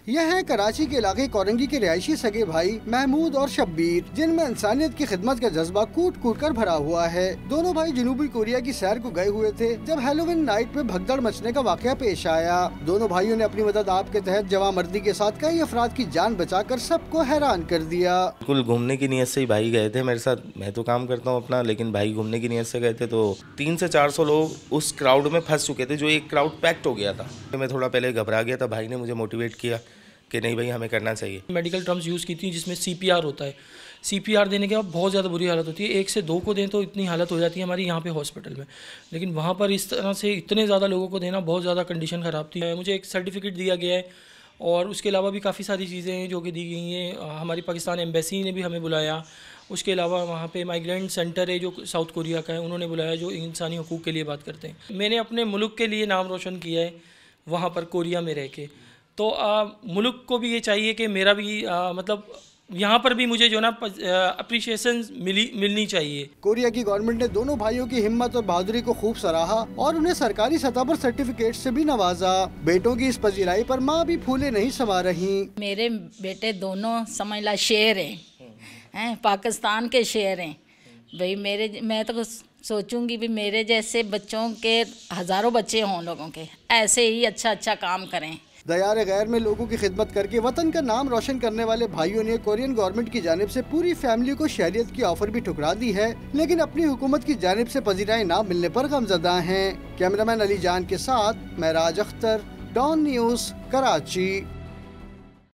یہ ہیں کراچی کے علاقے کورنگی کے رہائشی سگے بھائی محمود اور شبیر، جن میں انسانیت کی خدمت کا جذبہ کوٹ کوٹ کر بھرا ہوا ہے۔ دونوں بھائی جنوبی کوریا کی سیر کو گئے ہوئے تھے جب ہیلووین نائٹ میں بھگدڑ مچنے کا واقعہ پیش آیا۔ دونوں بھائیوں نے اپنی مدد آپ کے تحت جواں مردی کے ساتھ کئی افراد کی جان بچا کر سب کو حیران کر دیا۔ بالکل گھومنے کی نیت سے ہی بھائی گئے تھے میرے ساتھ، میں تو کام کرتا ہوں اپنا، لیکن بھائی گھومنے کی نیت سے گئے تھے تو 300 سے 400 لوگ اس کراؤڈ میں پھنس چکے تھے، جو ایک کراؤڈ پیکٹ ہو گیا تھا۔ میں تھوڑا پہلے گھبرا گیا تھا، بھائی نے مجھے موٹیویٹ کیا کہ نہیں بھائی ہمیں کرنا چاہیے۔ میڈیکل ٹرمز یوز کی تھیں جس میں CPR ہوتا ہے۔ CPR دینے کے بعد بہت زیادہ بری حالت ہوتی ہے، 1 سے 2 کو دیں تو اتنی حالت ہو جاتی ہے ہماری یہاں پہ ہاسپٹل میں، لیکن وہاں پر اس طرح سے اتنے زیادہ لوگوں کو دینا بہت زیادہ کنڈیشن خراب تھی۔ مجھے ایک سرٹیفکیٹ دیا گیا ہے اور اس کے علاوہ بھی کافی ساری چیزیں ہیں جو کہ دی گئی ہیں۔ ہماری پاکستان ایمبیسی نے بھی ہمیں بلایا، اس کے علاوہ وہاں پہ مائیگرینٹ سینٹر ہے جو ساؤتھ کوریا کا ہے، انہوں نے بلایا جو انسانی حقوق کے لیے بات کرتے ہیں۔ میں نے اپنے ملک کے لیے نام روشن کیا ہے وہاں پر کوریا میں رہ کے، تو ملک کو بھی یہ چاہیے کہ میرا بھی مطلب یہاں پر بھی مجھے جو نا اپریشیشن ملنی چاہیے۔ کوریا کی گورنمنٹ نے دونوں بھائیوں کی ہمت اور بہادری کو خوب سراہا اور انہیں سرکاری سطح پر سرٹیفکیٹ سے بھی نوازا۔ بیٹوں کی اس پذیرائی پر ماں بھی پھولے نہیں سما رہی۔ میرے بیٹے دونوں سمجھ لا شیر ہیں، پاکستان کے شیر ہیں بھائی۔ میں تو سوچوں گی بھی میرے جیسے بچوں کے ہزاروں بچے ہوں لوگوں کے، ایسے ہی اچھا کام کریں۔ دیار غیر میں لوگوں کی خدمت کر کے وطن کا نام روشن کرنے والے بھائیوں نے کورین گورنمنٹ کی جانب سے پوری فیملی کو شہریت کی آفر بھی ٹھکرا دی ہے، لیکن اپنی حکومت کی جانب سے پذیرائی نہ ملنے پر غمزدہ ہیں۔ کیمرامین علی جان کے ساتھ معراج اختر، ڈان نیوز، کراچی۔